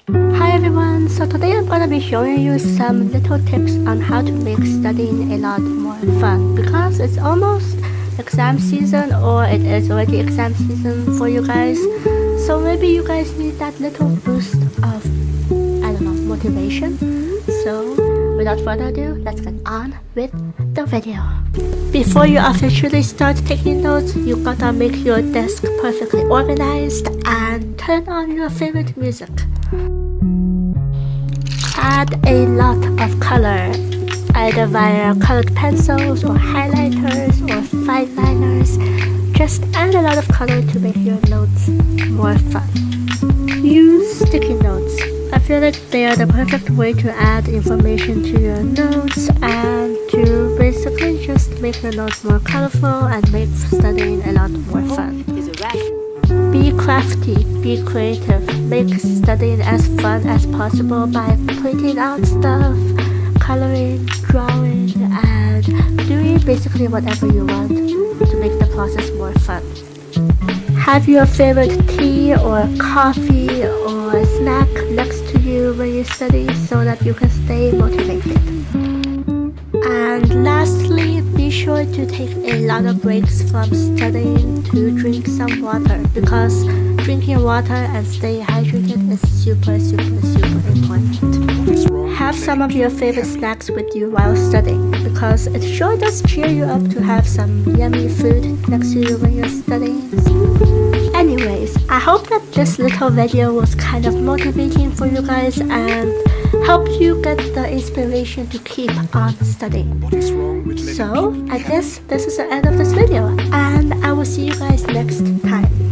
Hi everyone, so today I'm gonna be showing you some little tips on how to make studying a lot more fun because it's almost exam season, or it is already exam season for you guys. So maybe you guys need that little boost of, I don't know, motivation. So without further ado, let's get on with the video. Before you officially start taking notes, you gotta make your desk perfectly organized and turn on your favorite music. Add a lot of color, either via colored pencils or highlighters or fine liners. Just add a lot of color to make your notes more fun. Use sticky notes. I feel like they are the perfect way to add information to your notes and to basically just make your notes more colorful and make studying a lot more fun. Be crafty, be creative, make studying as fun as possible by printing out stuff, coloring, drawing, and doing basically whatever you want to make the process more fun. Have your favorite tea or coffee or snack next to you when you study so that you can stay motivated. And lastly, be sure to take a lot of breaks from studying to drink some water, because drinking water and staying hydrated is super important. Have some of your favorite snacks with you while studying, because it sure does cheer you up to have some yummy food next to you when you're studying. Anyways, I hope that this little video was kind of motivating for you guys and helped you get the inspiration to keep on studying. So, I guess this is the end of this video, and I will see you guys next time.